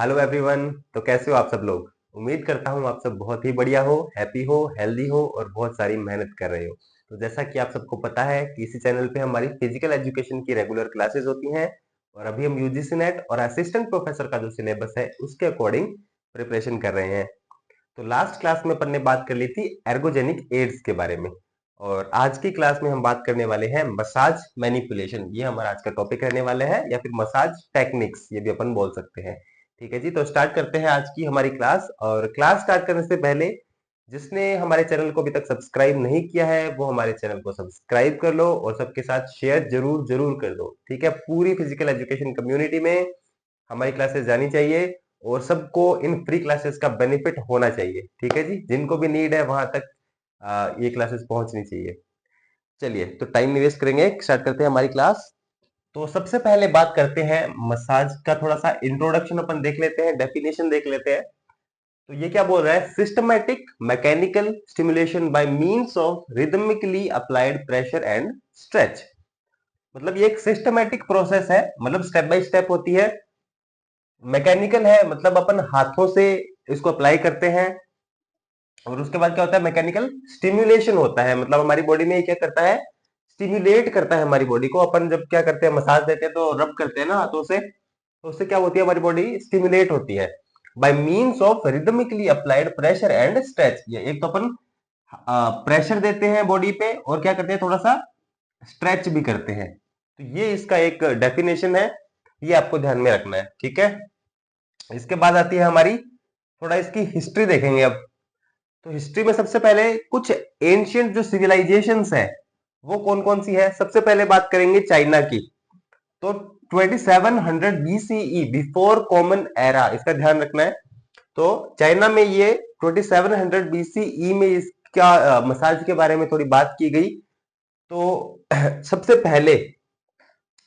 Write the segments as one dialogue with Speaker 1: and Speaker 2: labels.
Speaker 1: Hello everyone. तो कैसे हो आप सब लोग? उम्मीद करता हूँ आप सब बहुत ही बढ़िया हो, हैप्पी हो, हेल्दी हो और बहुत सारी मेहनत कर रहे हो। तो जैसा कि आप सबको पता है कि इसी चैनल पे हमारी फिजिकल एजुकेशन की रेगुलर क्लासेस होती हैं और अभी हम यूजीसी नेट और असिस्टेंट प्रोफेसर का जो सिलेबस है उसके अकॉर्डिंग प्रिपरेशन कर रहे हैं। तो लास्ट क्लास में अपन ने बात कर ली थी एर्गोजेनिक एड्स के बारे में और आज की क्लास में हम बात करने वाले हैं मसाज मैनिपुलेशन। ये हमारा आज का टॉपिक रहने वाला है या फिर मसाज टेक्निक्स ये भी अपन बोल सकते हैं। ठीक है जी, तो स्टार्ट करते हैं आज की हमारी क्लास। और क्लास स्टार्ट करने से पहले जिसने हमारे चैनल को अभी तक सब्सक्राइब नहीं किया है वो हमारे चैनल को सब्सक्राइब कर लो और सबके साथ शेयर जरूर जरूर कर दो। ठीक है, पूरी फिजिकल एजुकेशन कम्युनिटी में हमारी क्लासेस जानी चाहिए और सबको इन फ्री क्लासेस का बेनिफिट होना चाहिए। ठीक है जी, जिनको भी नीड है वहां तक ये क्लासेस पहुंचनी चाहिए। चलिए, तो टाइम नहीं वेस्ट करेंगे, स्टार्ट करते हैं हमारी क्लास। तो सबसे पहले बात करते हैं मसाज का, थोड़ा सा इंट्रोडक्शन अपन देख लेते हैं, डेफिनेशन देख लेते हैं। तो ये क्या बोल रहा है? Systematic mechanical stimulation by means of rhythmically applied pressure and stretch. मतलब ये एक सिस्टमैटिक प्रोसेस है, मतलब स्टेप बाय स्टेप होती है। मैकेनिकल है मतलब अपन हाथों से इसको अप्लाई करते हैं और उसके बाद क्या होता है? मैकेनिकल स्टिम्युलेशन होता है, मतलब हमारी बॉडी में ये क्या करता है? स्टिम्युलेट करता है हमारी बॉडी को। अपन जब क्या करते हैं, मसाज देते हैं तो रब करते हैं ना हाथों से, तो उससे क्या होती है? हमारी बॉडी स्टिम्युलेट होती है by means of rhythmically applied pressure and stretch. ये एक तो अपन प्रेशर देते हैं बॉडी पे और क्या करते हैं? थोड़ा सा स्ट्रेच भी करते हैं। तो ये इसका एक डेफिनेशन है, ये आपको ध्यान में रखना है। ठीक है, इसके बाद आती है हमारी, थोड़ा इसकी हिस्ट्री देखेंगे अब। तो हिस्ट्री में सबसे पहले कुछ एंशियंट जो सिविलाइजेशंस है वो कौन कौन सी है। सबसे पहले बात करेंगे चाइना की। तो 2700 बीसीई, बिफोर कॉमन एरा, इसका ध्यान रखना है। तो चाइना में ये 2700 बीसीई में इसका मसाज के बारे में थोड़ी बात की गई। तो सबसे पहले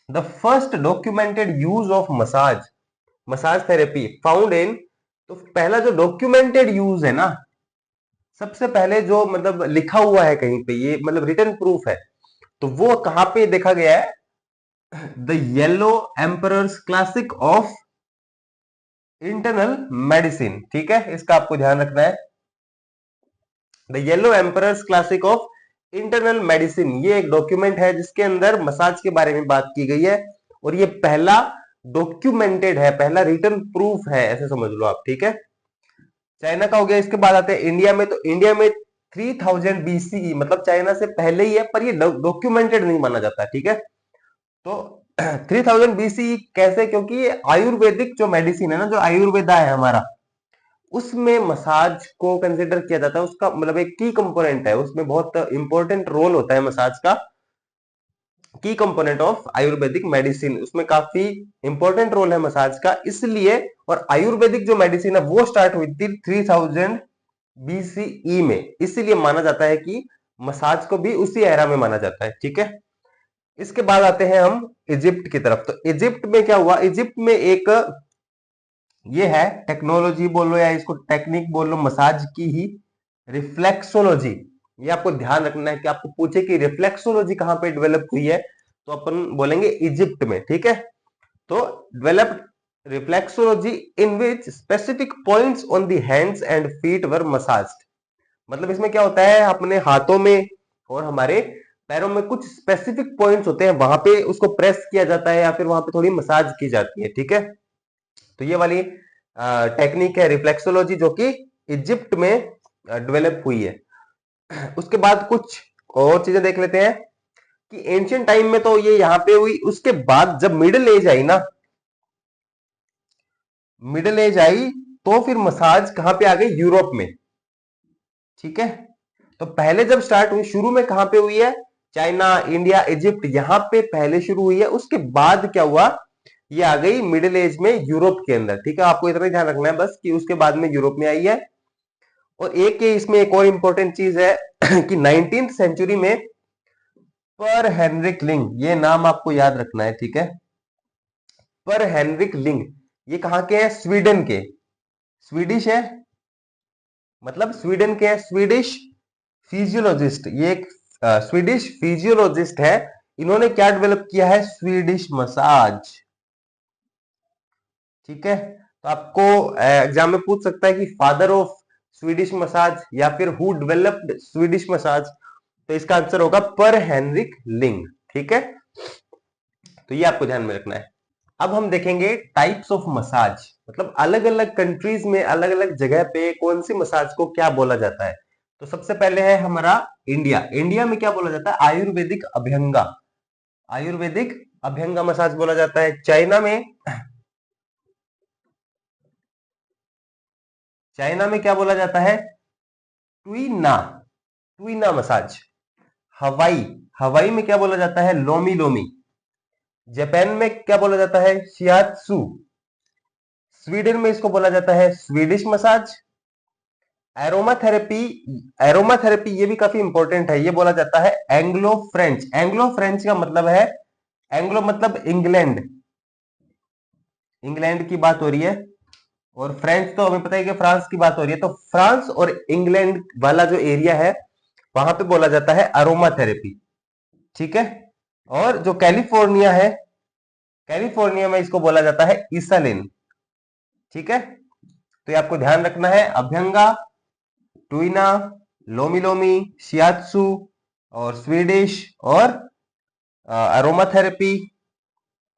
Speaker 1: the first documented use of massage, massage therapy found in, तो पहला जो डॉक्यूमेंटेड यूज है ना, सबसे पहले जो मतलब लिखा हुआ है कहीं पे, ये मतलब रिटन प्रूफ है, तो वो कहां पे देखा गया है? The yellow emperors classic of internal medicine. ठीक है, इसका आपको ध्यान रखना है। The yellow emperors classic of internal medicine, ये एक डॉक्यूमेंट है जिसके अंदर मसाज के बारे में बात की गई है और ये पहला डॉक्यूमेंटेड है, पहला रिटन प्रूफ है, ऐसे समझ लो आप। ठीक है, चाइना का हो गया। इसके बाद आते हैं इंडिया में। तो इंडिया में 3000 बीसीई, मतलब चाइना से पहले ही है पर ये डॉक्यूमेंटेड नहीं माना जाता। ठीक है, तो 3000 बीसीई कैसे? क्योंकि ये आयुर्वेदिक जो मेडिसिन है ना, जो आयुर्वेदा है हमारा, उसमें मसाज को कंसिडर किया जाता है। उसका मतलब एक की कंपोनेंट है, उसमें बहुत इंपॉर्टेंट रोल होता है मसाज का। की कंपोनेंट ऑफ आयुर्वेदिक मेडिसिन, उसमें काफी इंपॉर्टेंट रोल है मसाज का, इसलिए। और आयुर्वेदिक जो मेडिसिन है वो स्टार्ट हुई थी 3000 बीसीई में, इसीलिए माना जाता है कि मसाज को भी उसी एरा में माना जाता है। ठीक है, इसके बाद आते हैं हम इजिप्ट की तरफ। तो इजिप्ट में क्या हुआ? इजिप्ट में एक ये है टेक्नोलॉजी बोल लो या इसको टेक्निक बोल लो, मसाज की ही, रिफ्लेक्सोलॉजी। ये आपको ध्यान रखना है कि आपको पूछे कि रिफ्लेक्सोलॉजी कहां पे डेवलप हुई है, तो अपन बोलेंगे इजिप्ट में। ठीक है, तो developed reflexology in which specific points on the hands and feet were massaged. मतलब इसमें क्या होता है? अपने हाथों में और हमारे पैरों में कुछ स्पेसिफिक पॉइंट्स होते हैं, वहां पे उसको प्रेस किया जाता है या फिर वहां पे थोड़ी मसाज की जाती है। ठीक है, तो ये वाली टेक्निक है रिफ्लेक्सोलॉजी, जो कि इजिप्ट में डेवलप हुई है। उसके बाद कुछ और चीजें देख लेते हैं कि एंशियंट टाइम में तो ये यहां पे हुई। उसके बाद जब मिडिल एज आई ना, मिडिल एज आई, तो फिर मसाज कहां पे आ गई? यूरोप में। ठीक है, तो पहले जब स्टार्ट हुई, शुरू में कहां पे हुई है? चाइना, इंडिया, इजिप्ट, यहां पे पहले शुरू हुई है। उसके बाद क्या हुआ? ये आ गई मिडिल एज में यूरोप के अंदर। ठीक है, आपको इतना ध्यान रखना है बस कि उसके बाद में यूरोप में आई है। और एक ये इसमें एक और इंपॉर्टेंट चीज है कि 19th सेंचुरी में पर हेनरिक लिंग, ये नाम आपको याद रखना है। ठीक है, पर हेनरिक लिंग, ये कहां के हैं? स्वीडन के, स्वीडिश है, मतलब स्वीडन के हैं, स्वीडिश फिजियोलॉजिस्ट। ये एक स्वीडिश फिजियोलॉजिस्ट है। इन्होंने क्या डेवलप किया है? Swedish massage. ठीक है, तो आपको एग्जाम में पूछ सकता है कि फादर ऑफ स्वीडिश मसाज या फिर हु डेवलप्ड स्वीडिश मसाज, तो इसका आंसर होगा पर हेनरिक लिंग। ठीक है, तो ये आपको ध्यान में रखना है। अब हम देखेंगे टाइप्स ऑफ मसाज, मतलब अलग अलग कंट्रीज में अलग अलग जगह पे कौन सी मसाज को क्या बोला जाता है। तो सबसे पहले है हमारा इंडिया। इंडिया में क्या बोला जाता है? आयुर्वेदिक अभ्यंगा। आयुर्वेदिक अभ्यंगा मसाज बोला जाता है। चाइना में क्या बोला जाता है? ट्विना, ट्विना मसाज। हवाई, हवाई में क्या बोला जाता है? Loamy loamy. जापान में क्या बोला जाता है? शियात्सु। स्वीडन में इसको बोला जाता है Swedish massage. Aroma therapy, aroma therapy ये भी काफी इंपॉर्टेंट है, ये बोला जाता है एंग्लो फ्रेंच। एंग्लो फ्रेंच का मतलब है, एंग्लो मतलब इंग्लैंड, इंग्लैंड की बात हो रही है, और फ्रेंच तो हमें पता है कि फ्रांस की बात हो रही है। तो फ्रांस और इंग्लैंड वाला जो एरिया है वहां पे बोला जाता है अरोमा थेरेपी। ठीक है, और जो कैलिफोर्निया है, कैलिफोर्निया में इसको बोला जाता है इसालिन। ठीक है, तो ये आपको ध्यान रखना है। अभ्यंगा, टुइना, लोमी लोमी, शियात्सु और स्वीडिश और अरोमा थेरेपी,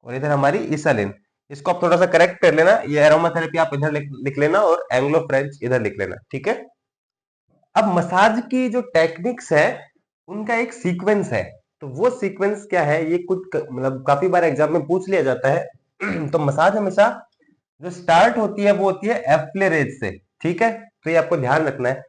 Speaker 1: और इधर हमारी इसालिन। इसको आप थोड़ा सा करेक्ट कर लेना, ये अरोमा थेरेपी आप इधर लिख लेना और एंग्लो फ्रेंच इधर लिख लेना। ठीक है, अब मसाज की जो टेक्निक्स है उनका एक सीक्वेंस है। तो वो सीक्वेंस क्या है, ये कुछ मतलब काफी बार एग्जाम में पूछ लिया जाता है। तो मसाज हमेशा जो स्टार्ट होती है वो होती है एफ्लेरेज से। ठीक है, तो ये आपको ध्यान रखना है।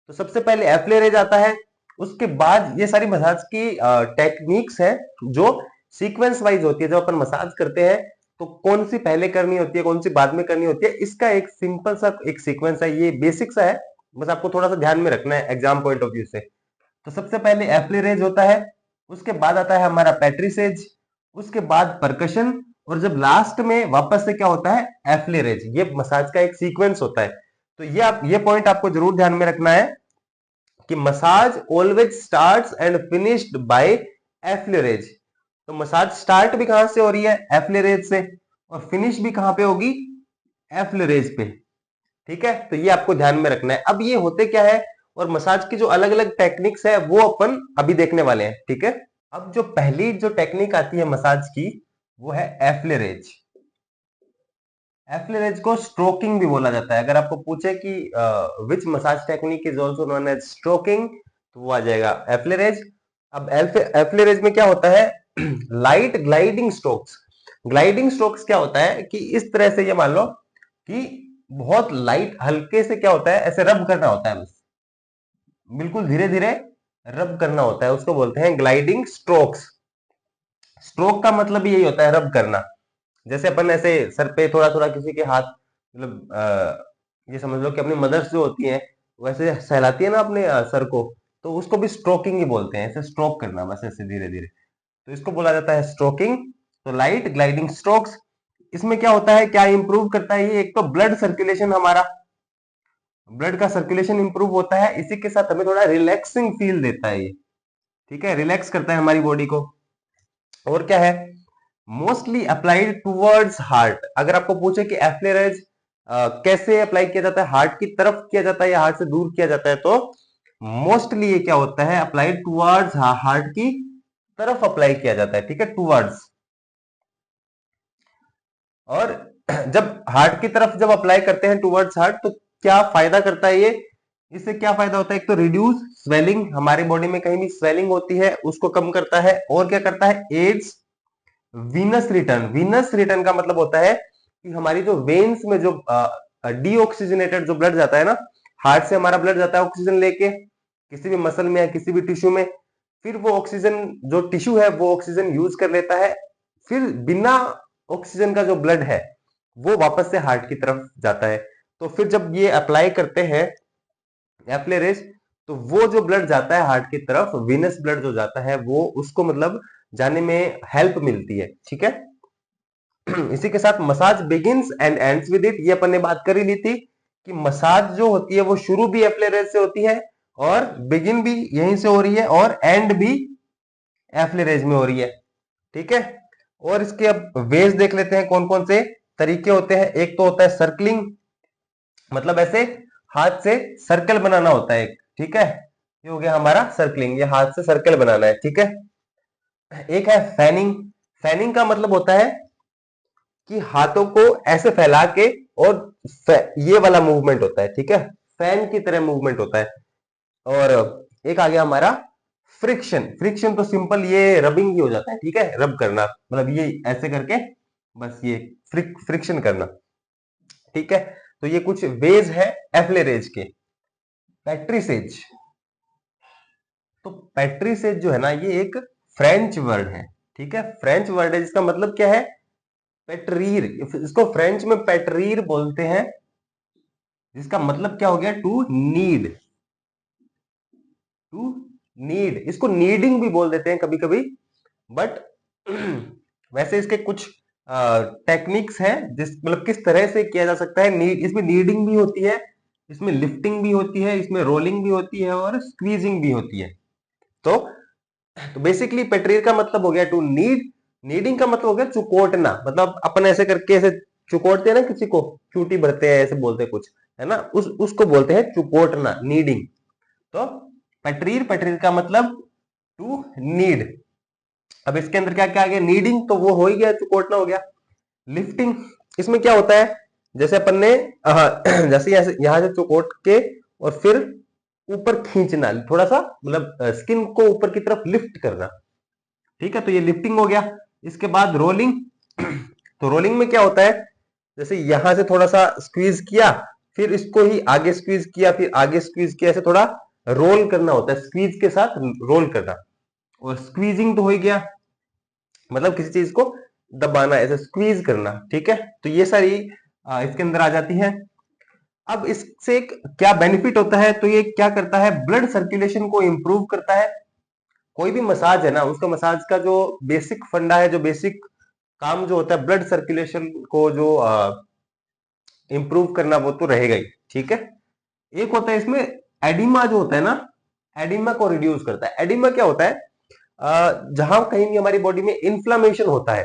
Speaker 1: तो सबसे पहले एफ्लेरेज आता है, उसके बाद ये सारी मसाज की टेक्निक्स है जो सीक्वेंस वाइज होती है। जब अपन मसाज करते हैं तो कौन सी पहले करनी होती है, कौन सी बाद में करनी होती है, इसका एक सिंपल सा एक सीक्वेंस है। ये बेसिक सा है, बस आपको थोड़ा सा ध्यान में रखना है एग्जाम पॉइंट ऑफ व्यू से। तो सबसे पहले एफ्लेरेज होता है, उसके बाद आता है हमारा पैट्रिसेज, उसके बाद परकशन, और जब लास्ट में वापस से क्या होता है? एफ्लेरेज। ये मसाज का एक सीक्वेंस होता है। तो ये पॉइंट आपको जरूर ध्यान में रखना है कि massage always starts and finished by effleurage. तो मसाज स्टार्ट भी कहां से हो रही है? एफ्लेरेज से, और फिनिश भी कहां पे होगी? एफ्लेरेज पे। ठीक है, तो ये आपको ध्यान में रखना है। अब ये होते क्या है, और मसाज की जो अलग अलग टेक्निक्स है वो अपन अभी देखने वाले हैं। ठीक है, अब जो पहली जो टेक्निक आती है मसाज की वो है एफ्लेरेज। एफ्लेरेज को स्ट्रोकिंग भी बोला जाता है। अगर आपको पूछे कि which massage technique is also known as stroking, तो वो आ जाएगा एफ्लेरेज। अब एफ्लेरेज में क्या होता है? Light gliding strokes. Gliding strokes क्या होता है कि इस तरह से, ये मान लो कि बहुत लाइट हल्के से क्या होता है, ऐसे रब करना होता है, बस बिल्कुल धीरे धीरे रब करना होता है, उसको बोलते हैं ग्लाइडिंग स्ट्रोक्स। स्ट्रोक का मतलब यही होता है, रब करना। जैसे अपन ऐसे सर पे थोड़ा थोड़ा किसी के हाथ, मतलब ये समझ लो कि अपनी मदर्स जो होती हैं वैसे सहलाती है ना अपने सर को, तो उसको भी स्ट्रोकिंग ही बोलते हैं। ऐसे स्ट्रोक करना, बस ऐसे धीरे धीरे, तो इसको बोला जाता है स्ट्रोकिंग। तो लाइट ग्लाइडिंग स्ट्रोक्स, इसमें क्या होता है, क्या इंप्रूव करता है ये? एक तो ब्लड सर्कुलेशन, हमारा ब्लड का सर्कुलेशन इंप्रूव होता है, इसी के साथ हमें थोड़ा रिलैक्सिंग फील देता है ये। ठीक है, रिलैक्स करता है हमारी बॉडी को। और क्या है? Mostly applied towards heart. अगर आपको पूछे कि एफ्लेरेज कैसे अप्लाई किया जाता है, हार्ट की तरफ किया जाता है या हार्ट से दूर किया जाता है, तो मोस्टली ये क्या होता है? अप्लाइड टूवर्ड्स, हार्ट की तरफ अप्लाई किया जाता है। ठीक है, टूवर्ड्स। और जब हार्ट की तरफ जब अप्लाई करते हैं टूवर्ड्स हार्ट, तो क्या फायदा करता है ये? इससे क्या फायदा होता है? एक तो रिड्यूस स्वेलिंग, हमारी बॉडी में कहीं भी स्वेलिंग होती है उसको कम करता है। और क्या करता है? Aids venous return. Venous return का मतलब होता है कि हमारी जो वेन्स में जो डीऑक्सीजनेटेड जो ब्लड जाता है ना, हार्ट से हमारा ब्लड जाता है ऑक्सीजन लेके किसी भी मसल में या किसी भी टिश्यू में, फिर वो ऑक्सीजन जो टिश्यू है वो ऑक्सीजन यूज कर लेता है, फिर बिना ऑक्सीजन का जो ब्लड है वो वापस से हार्ट की तरफ जाता है। तो फिर जब ये अप्लाई करते हैं एफ्लेरेज, तो वो जो ब्लड जाता है हार्ट की तरफ, वीनस ब्लड जो जाता है, वो उसको मतलब जाने में हेल्प मिलती है। ठीक है, इसी के साथ massage begins and ends with it, ये अपन ने बात कर ही ली थी कि मसाज जो होती है वो शुरू भी एफ्लेरेज से होती है, और बिगिन भी यहीं से हो रही है, और एंड भी एफ्लेरेज में हो रही है। ठीक है, और इसके अब वेज देख लेते हैं कौन कौन से। तरीके होते हैं। एक तो होता है सर्कलिंग, मतलब ऐसे हाथ से सर्कल बनाना होता है एक, ठीक है, ये हो गया हमारा सर्कलिंग, ये हाथ से सर्कल बनाना है, ठीक है। एक है फैनिंग। फैनिंग का मतलब होता है कि हाथों को ऐसे फैला के, और ये वाला मूवमेंट होता है, ठीक है, फैन की तरह मूवमेंट होता है। और एक आ गया हमारा फ्रिक्शन। फ्रिक्शन तो सिंपल ये रबिंग ही हो जाता है, ठीक है, रब करना, मतलब ये ऐसे करके बस ये फ्रिक्शन करना, ठीक है। तो ये कुछ वेज है एफ्लेरेज के। पैट्रिसेज, तो पैट्रिसेज जो है ना, ये एक फ्रेंच वर्ड है, ठीक है, फ्रेंच वर्ड है, जिसका मतलब क्या है, पेट्रीर। इसको फ्रेंच में पेट्रीर बोलते हैं, जिसका मतलब क्या हो गया, टू नीड। टू नीड, इसको नीडिंग भी बोल देते हैं कभी कभी, बट वैसे इसके कुछ टेक्निक्स हैं, जिस मतलब किस तरह से किया जा सकता है। नीड, इसमें नीडिंग भी होती है, इसमें लिफ्टिंग भी होती है, इसमें रोलिंग भी होती है, और स्क्वीजिंग भी होती है। तो बेसिकली पेट्रीर का मतलब हो गया टू नीड। नीडिंग का मतलब हो गया चुकोटना, मतलब अपन ऐसे करके ऐसे चुकोटते हैं ना किसी को, चूटी भरते हैं ऐसे बोलते हैं कुछ, है ना, उसको बोलते हैं चुकोटना, नीडिंग। तो पेट्रीर, पेट्रीर का मतलब टू नीड। अब इसके अंदर क्या क्या आ गया, नीडिंग तो वो हो ही गया, चुकोटना हो गया। लिफ्टिंग, इसमें क्या होता है, जैसे अपन ने जैसे यहां से चुकोट के और फिर ऊपर खींचना, थोड़ा सा मतलब स्किन को ऊपर की तरफ लिफ्ट करना, ठीक है, तो ये लिफ्टिंग हो गया। इसके बाद रोलिंग। तो रोलिंग में क्या होता है, जैसे यहां से थोड़ा सा स्क्वीज किया, फिर इसको ही आगे स्क्वीज किया, फिर आगे स्क्वीज किया, ऐसे थोड़ा रोल करना होता है, स्क्वीज के साथ रोल करना। और स्क्वीजिंग तो हो ही गया, मतलब किसी चीज को दबाना, ऐसे स्क्वीज करना, ठीक है। तो ये सारी इसके अंदर आ जाती है। अब इससे क्या बेनिफिट होता है, तो ये क्या करता है, ब्लड सर्कुलेशन को इंप्रूव करता है। कोई भी मसाज है ना, उसका मसाज का जो बेसिक फंडा है, जो बेसिक काम जो होता है, ब्लड सर्कुलेशन को जो इंप्रूव करना, वो तो रहेगा ही, ठीक है। एक होता है इसमें एडिमा, जो होता है ना, एडिमा को रिड्यूस करता है। एडिमा क्या होता है, जहां कहीं भी हमारी बॉडी में इन्फ्लामेशन होता है,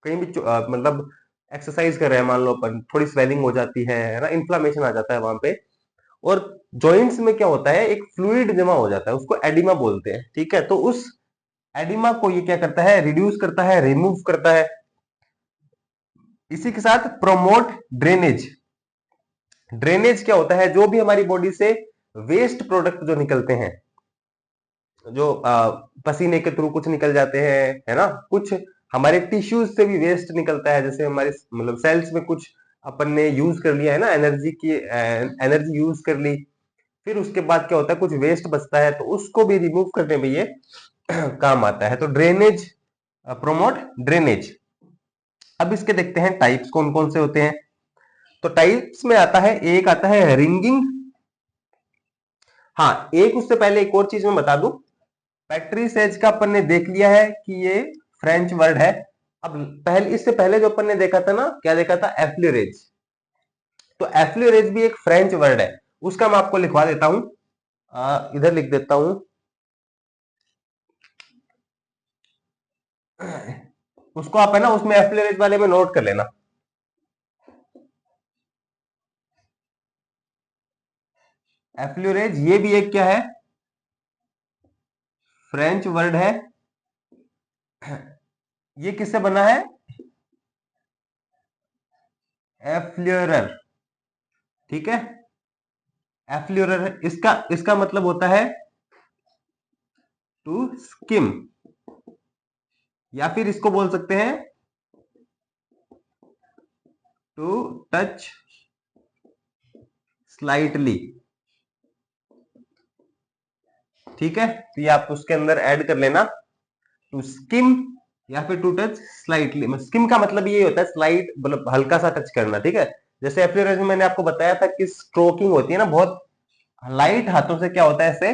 Speaker 1: कहीं भी मतलब एक्सरसाइज कर रहे हैं, मान लो अपन, थोड़ी स्वेलिंग हो जाती है ना, इन्फ्लामेशन आ जाता है वहां पे। और जॉइंट्स में क्या होता है, एक फ्लूइड जमा हो जाता है, उसको एडिमा बोलते हैं, ठीक है। तो उस एडिमा को ये क्या करता है, रिड्यूस करता है, रिमूव करता है। इसी के साथ प्रोमोट ड्रेनेज। ड्रेनेज क्या होता है, जो भी हमारी बॉडी से वेस्ट प्रोडक्ट जो निकलते हैं, जो पसीने के थ्रू कुछ निकल जाते हैं, है ना, कुछ हमारे टिश्यूज से भी वेस्ट निकलता है, जैसे हमारे मतलब सेल्स में कुछ अपन ने यूज कर लिया है ना, एनर्जी की एनर्जी यूज कर ली, फिर उसके बाद क्या होता है, कुछ वेस्ट बचता है, तो उसको भी रिमूव करने में ये काम आता है। तो ड्रेनेज, प्रोमोट ड्रेनेज। अब इसके देखते हैं टाइप्स कौन कौन से होते हैं। तो टाइप्स में आता है, एक आता है रिंगिंग। हाँ, एक उससे पहले एक और चीज मैं बता दूं, पैट्रीसेज का अपन ने देख लिया है कि ये फ्रेंच वर्ड है। अब पहले, इससे पहले जो अपन ने देखा था ना, क्या देखा था, एफ्लुरेज। तो एफ्लुरेज भी एक फ्रेंच वर्ड है, उसका मैं आपको लिखवा देता हूं, इधर लिख देता हूं। उसको आप है ना, उसमें एफ्लुरेज वाले में नोट कर लेना। एफ्लुरेज ये भी एक क्या है, फ्रेंच वर्ड है। ये किससे बना है, एफ्ल्यूरर, ठीक है। एफ्ल्यूरर, इसका इसका मतलब होता है टू स्किम, या फिर इसको बोल सकते हैं टू टच स्लाइटली, ठीक है। तो ये आप उसके अंदर ऐड कर लेना, टू स्किम या फिर टू टच स्लाइटली। स्किम का मतलब ये होता है स्लाइट, मतलब हल्का सा टच करना, ठीक है। जैसे एफ्ल्यूरर में मैंने आपको बताया था कि स्ट्रोकिंग होती है ना, बहुत लाइट हाथों से क्या होता है, ऐसे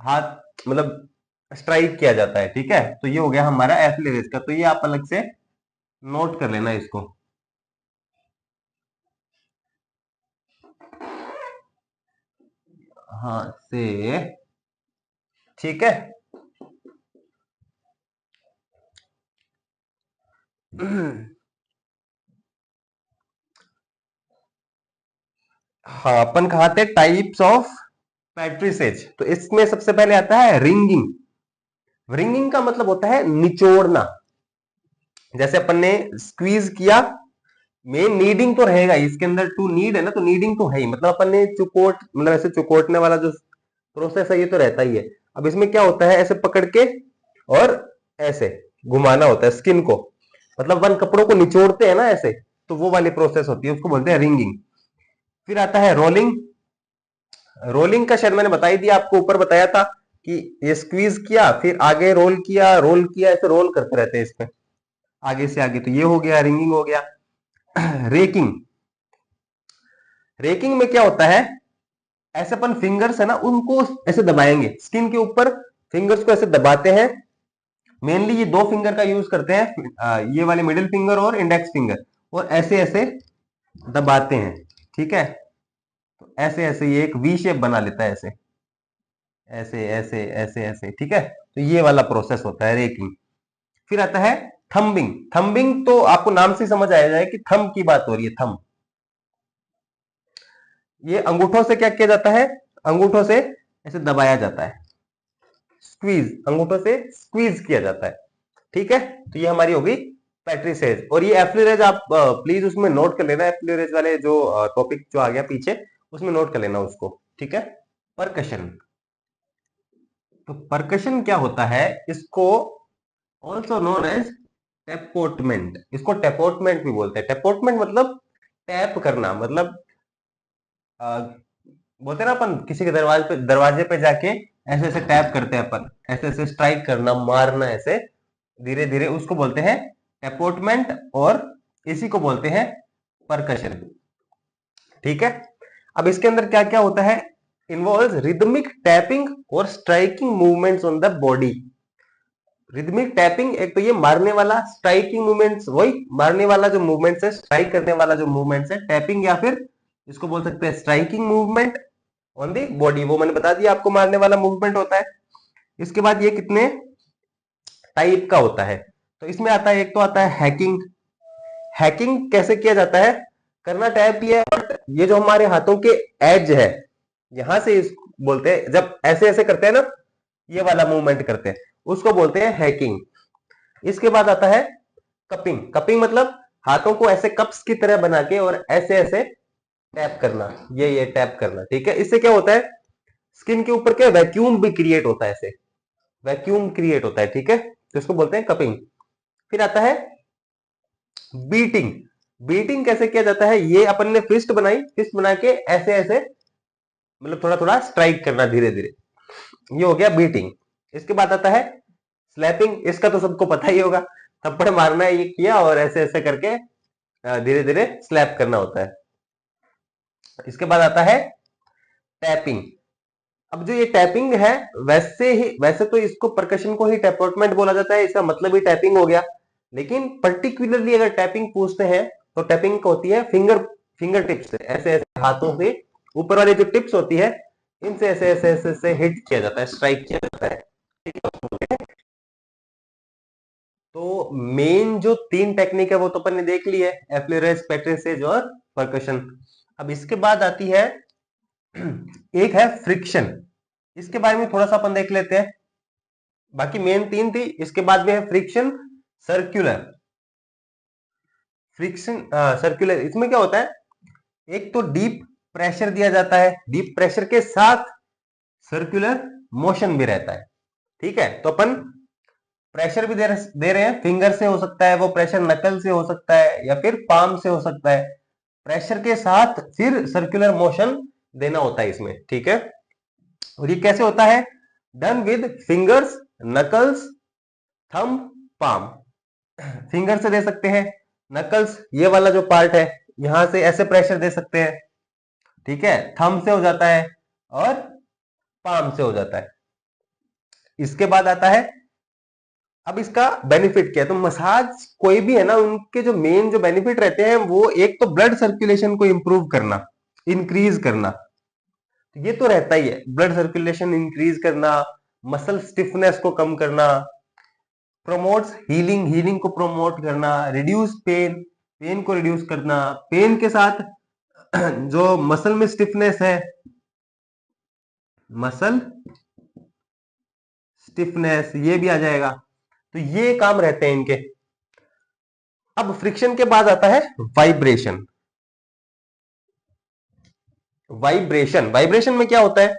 Speaker 1: हाथ मतलब स्ट्राइक किया जाता है, ठीक है। तो ये हो गया हमारा एफ्लुरेज का, तो ये आप अलग से नोट कर लेना इसको। हाँ से, ठीक है। हाँ, अपन खाते टाइप्स ऑफ पैट्रिसेज। तो इसमें सबसे पहले आता है रिंगिंग। रिंगिंग का मतलब होता है निचोड़ना। जैसे अपन ने स्क्वीज किया, मेन नीडिंग तो रहेगा ही, इसके अंदर टू नीड है ना, तो नीडिंग तो है ही, मतलब अपन ने चुकोट, मतलब ऐसे चुकोटने वाला जो प्रोसेस है ये तो रहता ही है। अब इसमें क्या होता है, ऐसे पकड़ के और ऐसे घुमाना होता है स्किन को, मतलब अपन कपड़ों को निचोड़ते हैं ना ऐसे, तो वो वाली प्रोसेस होती है, उसको बोलते हैं रिंगिंग। फिर आता है रोलिंग। रोलिंग का शायद मैंने बता ही दिया आपको, ऊपर बताया था कि ये स्क्वीज किया, फिर आगे रोल किया, ऐसे रोल करते रहते हैं इसमें आगे से आगे, तो ये हो गया रिंगिंग हो गया। रेकिंग। रेकिंग में क्या होता है, ऐसे अपन फिंगर्स है ना उनको ऐसे दबाएंगे स्किन के ऊपर, फिंगर्स को ऐसे दबाते हैं। मेनली ये दो फिंगर का यूज करते हैं, ये वाले मिडिल फिंगर और इंडेक्स फिंगर, और ऐसे ऐसे दबाते हैं। ठीक है, तो ऐसे ऐसे ये एक वी शेप बना लेता है, ऐसे ऐसे ऐसे ऐसे ऐसे। ठीक है, तो ये वाला प्रोसेस होता है रेकिंग। फिर आता है थंबिंग। थंबिंग तो आपको नाम से समझ आया जाए कि थंब की बात हो रही है, थंब। ये अंगूठों से क्या किया जाता है, अंगूठों से ऐसे दबाया जाता है, स्क्वीज, अंगूठों से स्क्वीज किया जाता है। ठीक है, तो ये हमारी होगी पैट्रिसेज। और ये एफ्लोरेज आप प्लीज उसमें नोट कर लेना, एफ्लोरेज वाले जो टॉपिक जो आ गया पीछे, उसमें नोट कर लेना उसको। ठीक है। परकशन। तो परकशन क्या होता है, इसको ऑल्सो नोन एज टेपोटमेंट, इसको टेपोटमेंट भी बोलते हैं। टेपोटमेंट मतलब टैप करना, मतलब बोलते हैं ना अपन किसी के दरवाजे पे जाके ऐसे ऐसे टैप करते हैं अपन, ऐसे ऐसे स्ट्राइक करना, मारना ऐसे धीरे धीरे, उसको बोलते हैं टेपोटमेंट, और इसी को बोलते हैं परकशन। ठीक है, अब इसके अंदर क्या क्या होता है, इन्वॉल्व्स रिदमिक टैपिंग और striking movements on the body. Rhythmic tapping, एक तो ये मारने वाला, स्ट्राइकिंग मूवमेंट्स वही मारने वाला जो मूवमेंट्स है, स्ट्राइक करने वाला जो मूवमेंट्स है, टैपिंग, या फिर इसको बोल सकते हैं striking movement on the body, वो मैंने बता दिया आपको मारने वाला मूवमेंट होता है। इसके बाद ये कितने टाइप का होता है, तो इसमें आता है, एक तो आता है हैकिंग। हैकिंग कैसे किया जाता है, करना टैप ही है, बट ये जो हमारे हाथों के एज है, यहां से बोलते हैं, जब ऐसे ऐसे करते हैं ना, ये वाला मूवमेंट करते हैं, उसको बोलते हैं हैकिंग। इसके बाद आता है कपिंग। कपिंग मतलब हाथों को ऐसे कप्स की तरह बना के और ऐसे ऐसे टैप करना, ये टैप करना। ठीक है, इससे क्या होता है, स्किन के ऊपर क्या वैक्यूम भी क्रिएट होता है, ऐसे वैक्यूम क्रिएट होता है। ठीक है, तो इसको बोलते हैं कपिंग। फिर आता है बीटिंग। बीटिंग कैसे किया जाता है, ये अपन ने फिस्ट बनाई, फिस्ट बना के ऐसे ऐसे, मतलब थोड़ा थोड़ा स्ट्राइक करना धीरे धीरे, ये हो गया बीटिंग। इसके बाद आता है स्लैपिंग। इसका तो सबको पता ही होगा, थप्पड़ मारना है, ये किया और ऐसे ऐसे करके धीरे धीरे स्लैप करना होता है। इसके बाद आता है टैपिंग। अब जो ये टैपिंग है, वैसे तो इसको परकशन को ही टैपोटमेंट बोला जाता है, इसका मतलब ही टैपिंग हो गया। लेकिन पर्टिकुलरली अगर टैपिंग पूछते हैं, तो टैपिंग होती है फिंगर टिप्स से, ऐसे ऐसे हाथों से ऊपर वाली जो टिप्स होती है, इनसे ऐसे ऐसे ऐसे ऐसे हिट किया जाता है, स्ट्राइक किया जाता है। तो मेन जो तीन टेक्निक है वो तो अपन ने देख ली है, एफ्लोरेज, पैट्रिसेज और परकशन। अब इसके बाद आती है एक है फ्रिक्शन। इसके बारे में थोड़ा सा अपन देख लेते हैं, बाकी मेन तीन थी, इसके बाद में है फ्रिक्शन, सर्कुलर। फ्रिक्शन सर्कुलर, इसमें क्या होता है, एक तो डीप प्रेशर दिया जाता है, डीप प्रेशर के साथ सर्कुलर मोशन भी रहता है। ठीक है, तो अपन प्रेशर भी दे रहे हैं, फिंगर से हो सकता है वो प्रेशर, नकल से हो सकता है, या फिर पाम से हो सकता है। प्रेशर के साथ फिर सर्कुलर मोशन देना होता है इसमें। ठीक है, और ये कैसे होता है, done with fingers, knuckles, thumb, palm. Finger से दे सकते हैं, नकल्स ये वाला जो पार्ट है, यहां से ऐसे प्रेशर दे सकते हैं। ठीक है, थंब से हो जाता है और पाम से हो जाता है। इसके बाद आता है, अब इसका बेनिफिट क्या है, तो मसाज कोई भी है ना, उनके जो मेन जो बेनिफिट रहते हैं, वो एक तो ब्लड सर्कुलेशन को इंप्रूव करना, इंक्रीज करना, ये तो रहता ही है, ब्लड सर्कुलेशन इंक्रीज करना, मसल स्टिफनेस को कम करना, प्रोमोट्स हीलिंग, हीलिंग को प्रोमोट करना, रिड्यूस पेन, पेन को रिड्यूस करना, पेन के साथ जो मसल में स्टिफनेस है, मसल स्टिफनेस, ये भी आ जाएगा। तो ये काम रहते हैं इनके। अब फ्रिक्शन के बाद आता है वाइब्रेशन। वाइब्रेशन में क्या होता है?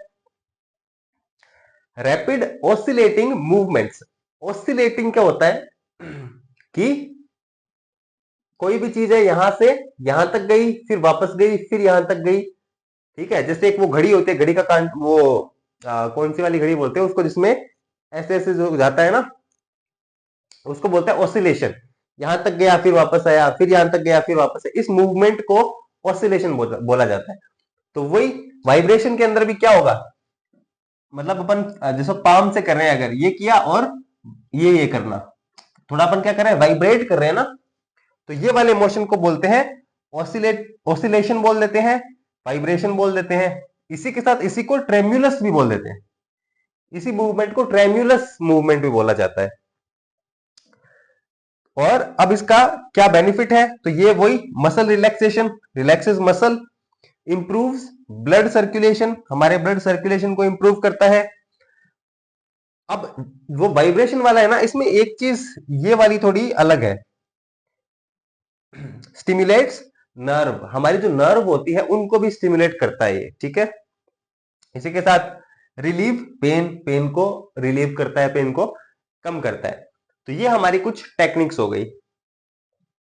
Speaker 1: Rapid oscillating movements. ऑसिलेटिंग क्या होता है कि कोई भी चीज है, यहां से यहां तक गई, फिर वापस गई, फिर यहां तक गई। ठीक है, जैसे एक वो घड़ी होती है, घड़ी का कांट, वो कौन सी वाली घड़ी बोलते हैं उसको, जिसमें ऐसे ऐसे जो जाता है ना, उसको बोलते हैं ऑसिलेशन। यहां तक गया, फिर वापस आया, फिर यहां तक गया, फिर वापस आया। इस मूवमेंट को ऑसिलेशन बोला जाता है। तो वही वाइब्रेशन के अंदर भी क्या होगा, मतलब अपन जैसे पाम से कर रहे हैं, अगर ये किया और ये करना, थोड़ा अपन क्या कर रहे हैं, वाइब्रेट कर रहे हैं ना, तो ये वाले मोशन को बोलते हैं ऑसिलेशन बोल देते हैं, वाइब्रेशन बोल देते हैं। इसी के साथ इसी को ट्रेम्युलस भी बोल देते हैं। इसी मूवमेंट को ट्रेम्युलस मूवमेंट भी बोला जाता है। और अब इसका क्या बेनिफिट है, तो ये वही muscle relaxation, relaxes muscle, improves blood circulation, हमारे ब्लड सर्कुलेशन को इंप्रूव करता है। अब वो वाइब्रेशन वाला है ना, इसमें एक चीज ये वाली थोड़ी अलग है, स्टिमुलेट्स नर्व, हमारी जो नर्व होती है उनको भी स्टिमुलेट करता है ये। ठीक है, इसी के साथ रिलीव पेन, पेन को रिलीव करता है, पेन को कम करता है। तो ये हमारी कुछ टेक्निक्स हो गई।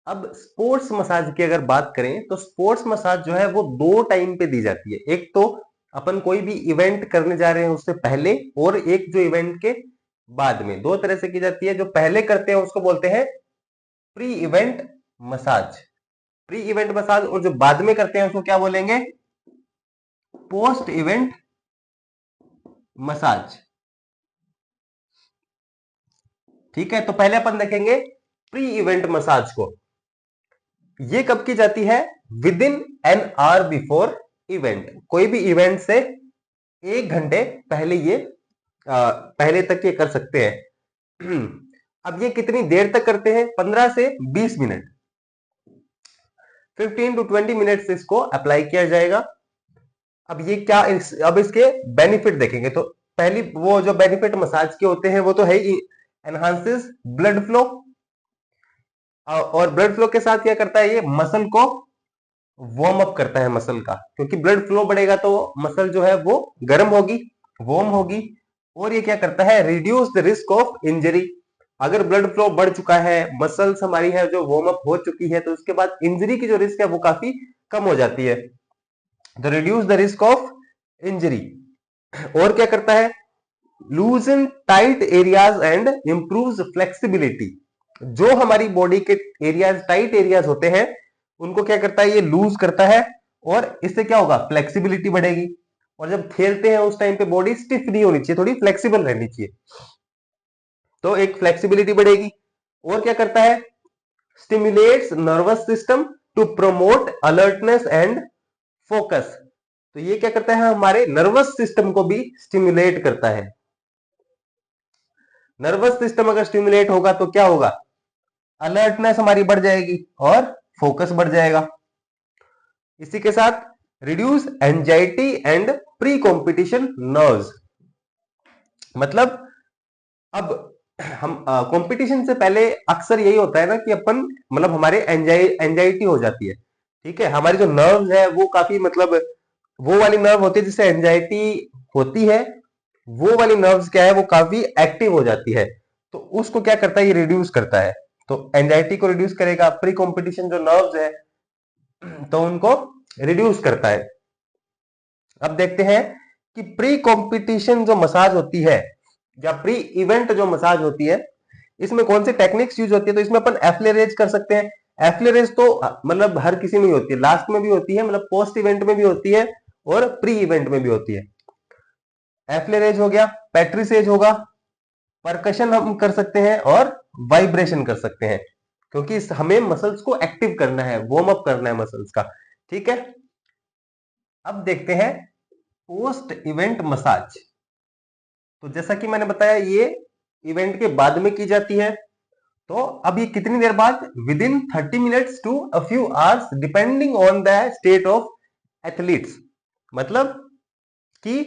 Speaker 1: अब स्पोर्ट्स मसाज की अगर बात करें, तो स्पोर्ट्स मसाज जो है वो 2 टाइम पे दी जाती है। एक तो अपन कोई भी इवेंट करने जा रहे हैं उससे पहले, और एक जो इवेंट के बाद में। 2 तरह से की जाती है। जो पहले करते हैं उसको बोलते हैं pre event massage, pre event massage. और जो बाद में करते हैं उसको क्या बोलेंगे, पोस्ट इवेंट मसाज। ठीक है, तो पहले अपन देखेंगे प्री इवेंट मसाज को। ये कब की जाती है, with in an hour before event. कोई भी इवेंट से 1 घंटे पहले ये पहले तक ये कर सकते हैं। अब ये कितनी देर तक करते हैं, 15 से 20 मिनट, 15 टू 20 मिनट से इसको अप्लाई किया जाएगा। अब ये क्या अब इसके बेनिफिट देखेंगे। तो पहली वो जो बेनिफिट मसाज के होते हैं वो तो है ही, एनहांसेस ब्लड फ्लो। और ब्लड फ्लो के साथ क्या करता है, ये मसल को वार्म अप करता है मसल का, क्योंकि ब्लड फ्लो बढ़ेगा तो मसल जो है वो गर्म होगी, वार्म होगी। और ये क्या करता है, reduce the risk of injury. अगर ब्लड फ्लो बढ़ चुका है, मसल्स हमारी है जो वार्म अप हो चुकी है, तो उसके बाद इंजरी की जो रिस्क है वो काफी कम हो जाती है। तो reduce the risk of injury. और क्या करता है, लूजन tight areas and improves flexibility. जो हमारी बॉडी के एरियाज, टाइट एरियाज होते हैं, उनको क्या करता है, ये लूज करता है। और इससे क्या होगा, फ्लेक्सिबिलिटी बढ़ेगी। और जब खेलते हैं उस टाइम पे बॉडी स्टिफ नहीं होनी चाहिए, थोड़ी फ्लेक्सिबल रहनी चाहिए, तो एक फ्लेक्सिबिलिटी बढ़ेगी। और क्या करता है, stimulates nervous system to promote alertness and focus. तो ये क्या करता है, हमारे नर्वस सिस्टम को भी स्टिमुलेट करता है। नर्वस सिस्टम अगर स्टिमुलेट होगा तो क्या होगा, अलर्टनेस हमारी बढ़ जाएगी और फोकस बढ़ जाएगा। इसी के साथ reduce anxiety and pre competition nerves. मतलब अब हम कंपटीशन से पहले अक्सर यही होता है ना कि अपन, मतलब हमारे एंजाइटी हो जाती है। ठीक है, हमारी जो नर्व्स है वो काफी, मतलब वो वाली नर्व होती है जिससे एंजाइटी होती है, वो वाली नर्व्स क्या है, वो काफी एक्टिव हो जाती है। तो उसको क्या करता है, ये रिड्यूस करता है। तो एंजाइटी को रिड्यूस करेगा, प्री कॉम्पिटिशन जो नर्व्स है तो उनको रिड्यूस करता है। अब देखते हैं कि प्री कॉम्पिटिशन जो मसाज होती है, या प्री इवेंट जो मसाज होती है, इसमें कौन सी टेक्निक्स यूज होती है। तो इसमें अपन एफ्लेरेज कर सकते हैं। एफ्लेरेज तो मतलब हर किसी में ही होती है, लास्ट में भी होती है, मतलब पोस्ट इवेंट में भी होती है, और प्री इवेंट में भी होती है। एफ्लेरेज हो गया, पैट्रिसेज होगा, परकशन हम कर सकते हैं, और वाइब्रेशन कर सकते हैं, क्योंकि हमें मसल्स को एक्टिव करना है, वार्म अप करना है मसल्स का। ठीक है, अब देखते हैं पोस्ट इवेंट मसाज। तो जैसा कि मैंने बताया, ये इवेंट के बाद में की जाती है। तो अब ये कितनी देर बाद, within 30 minutes to a few hours, depending on the state of athletes, मतलब कि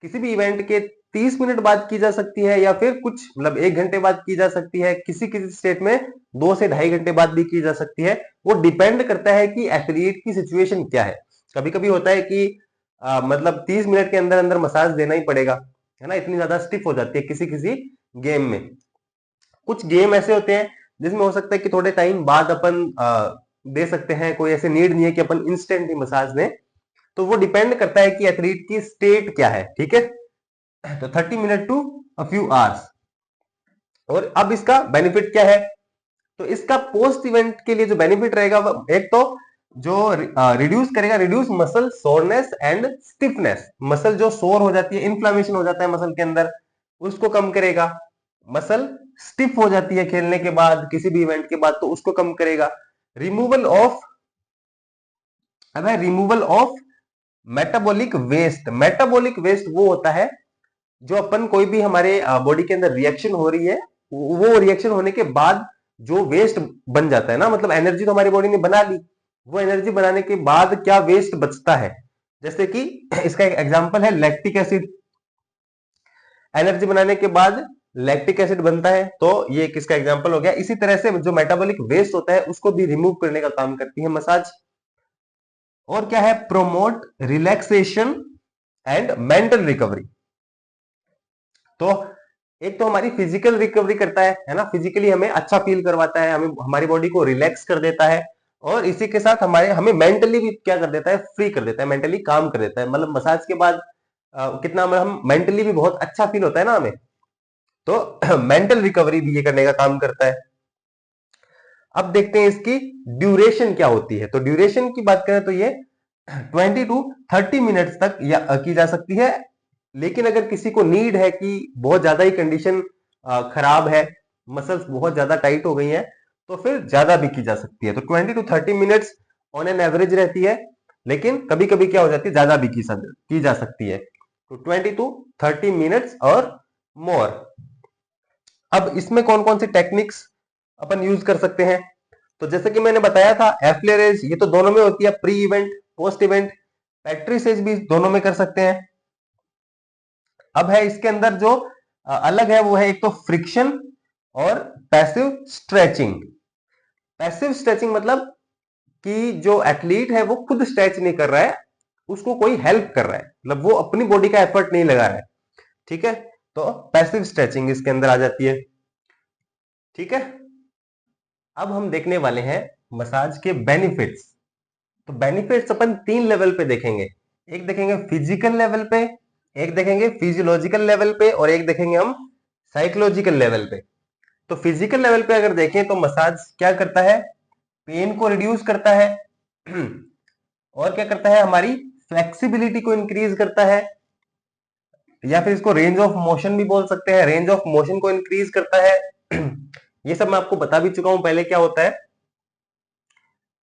Speaker 1: किसी भी इवेंट के 30 मिनट बाद की जा सकती है या फिर कुछ मतलब 1 घंटे बाद की जा सकती है, किसी किसी स्टेट में 2 से ढाई घंटे बाद भी की जा सकती है। वो डिपेंड करता है कि एथलीट की सिचुएशन क्या है। कभी कभी होता है कि मतलब 30 मिनट के अंदर अंदर मसाज देना ही पड़ेगा, है ना, इतनी ज्यादा स्टिफ हो जाती है किसी किसी गेम में। कुछ गेम ऐसे होते हैं जिसमें हो सकता है कि थोड़े टाइम बाद अपन दे सकते हैं, कोई ऐसे नीड नहीं है कि अपन इंस्टेंट ही मसाज दें। तो वो डिपेंड करता है कि एथलीट की स्टेट क्या है, ठीक है। तो 30 minute to a few hours. और अब इसका बेनिफिट क्या है? तो इसका पोस्ट इवेंट के लिए जो बेनिफिट रहेगा वो एक तो जो रिड्यूस करेगा, reduce muscle soreness and stiffness. Muscle जो सोर हो जाती है, इन्फ्लामेशन हो जाता है मसल के अंदर, उसको कम करेगा। मसल स्टिफ हो जाती है खेलने के बाद, किसी भी इवेंट के बाद, तो उसको कम करेगा। रिमूवल ऑफ, अब है removal of metabolic waste. Metabolic waste वो होता है जो अपन कोई भी हमारे बॉडी के अंदर रिएक्शन हो रही है, वो रिएक्शन होने के बाद जो वेस्ट बन जाता है ना, मतलब एनर्जी तो हमारी बॉडी ने बना ली, वो एनर्जी बनाने के बाद क्या वेस्ट बचता है। जैसे कि इसका एक एग्जांपल है लैक्टिक एसिड। एनर्जी बनाने के बाद लैक्टिक एसिड बनता है, तो ये किसका एग्जांपल हो गया। इसी तरह से जो मेटाबॉलिक वेस्ट होता है उसको भी रिमूव करने का काम करती है मसाज। और क्या है, promote relaxation and mental recovery. तो एक तो हमारी फिजिकल रिकवरी करता है ना, फिजिकली हमें अच्छा फील करवाता है, हमें हमारी बॉडी को रिलैक्स कर देता है। और इसी के साथ हमारे हमें मेंटली भी क्या कर देता है, फ्री कर देता है, मेंटली काम कर देता है। मतलब मसाज के बाद कितना हम मेंटली भी बहुत अच्छा फील होता है ना हमें, तो मेंटल रिकवरी भी ये करने का काम करता है। अब देखते हैं इसकी ड्यूरेशन क्या होती है। तो ड्यूरेशन की बात करें तो ये 20 to 30 मिनट्स तक की जा सकती है। लेकिन अगर किसी को नीड है कि बहुत ज्यादा ही कंडीशन खराब है, मसल्स बहुत ज्यादा टाइट हो गई हैं, तो फिर ज्यादा भी की जा सकती है। तो 20 to 30 minutes on an average रहती है, लेकिन कभी कभी क्या हो जाती है, ज्यादा भी की जा सकती है। तो 20 to 30 मिनट्स और मोर। अब इसमें कौन कौन सी टेक्निक्स अपन यूज कर सकते हैं? तो जैसे कि मैंने बताया था, एफ्लेरेज ये तो दोनों में होती है, प्री इवेंट पोस्ट इवेंट। पैट्रिसेज भी दोनों में कर सकते हैं। अब है इसके अंदर जो अलग है वो है एक तो फ्रिक्शन और पैसिव स्ट्रेचिंग। पैसिव स्ट्रेचिंग मतलब कि जो एथलीट है वो खुद स्ट्रेच नहीं कर रहा है, उसको कोई हेल्प कर रहा है, मतलब वो अपनी बॉडी का एफर्ट नहीं लगा रहा है, ठीक है। तो पैसिव स्ट्रेचिंग इसके अंदर आ जाती है, ठीक है। अब हम देखने वाले हैं मसाज के बेनिफिट्स। तो बेनिफिट्स अपन 3 लेवल पे देखेंगे। एक देखेंगे फिजिकल लेवल पे, एक देखेंगे फिजियोलॉजिकल लेवल पे, और एक देखेंगे हम साइकोलॉजिकल लेवल पे। तो फिजिकल लेवल पे अगर देखें तो मसाज क्या करता है, पेन को रिड्यूस करता है और क्या करता है, हमारी फ्लेक्सिबिलिटी को इंक्रीज करता है, या फिर इसको रेंज ऑफ मोशन भी बोल सकते हैं, रेंज ऑफ मोशन को इंक्रीज करता है। ये सब मैं आपको बता भी चुका हूं पहले क्या होता है।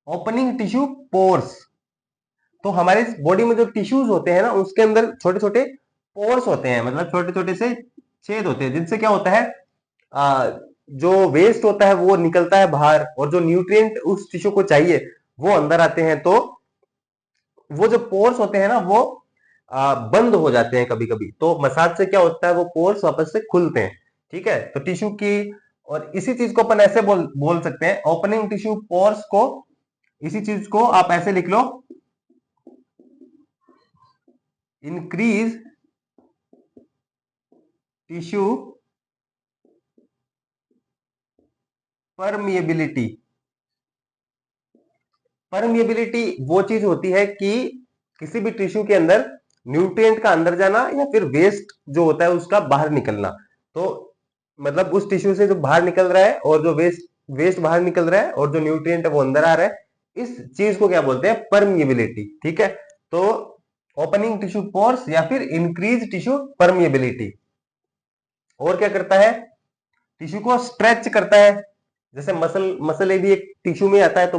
Speaker 1: ओपनिंग टिश्यू पोर्स, तो हमारे बॉडी में जो टिश्यूज होते हैं ना, उसके अंदर छोटे छोटे पोर्स होते हैं, मतलब छोटे छोटे से छेद होते हैं, जिनसे क्या होता है, जो वेस्ट होता है वो निकलता है बाहर, और जो न्यूट्रिएंट उस टिश्यू को चाहिए वो अंदर आते हैं। तो वो जो पोर्स होते हैं ना वो बंद हो जाते हैं कभी कभी, तो मसाज से क्या होता है, वो पोर्स वापस से खुलते हैं, ठीक है। तो टिश्यू की, और इसी चीज को अपन ऐसे बोल सकते हैं, ओपनिंग टिश्यू पोर्स को, इसी चीज को आप ऐसे लिख लो, इंक्रीज टिश्यू परमिएबिलिटी। परमिएबिलिटी वो चीज होती है कि किसी भी टिश्यू के अंदर न्यूट्रिएंट का अंदर जाना या फिर वेस्ट जो होता है उसका बाहर निकलना। तो मतलब उस टिश्यू से जो बाहर निकल रहा है, और जो वेस्ट वेस्ट बाहर निकल रहा है, और जो न्यूट्रिएंट है वो अंदर आ रहा है, इस चीज को क्या बोलते हैं, परमिएबिलिटी, ठीक है। तो ओपनिंग टिश्यू पोर्स या फिर इंक्रीज टिश्यू परमिएबिलिटी। और क्या करता है, टिश्यू को स्ट्रेच करता है। जैसे मसल मसल यदि एक टिश्यू में आता है, तो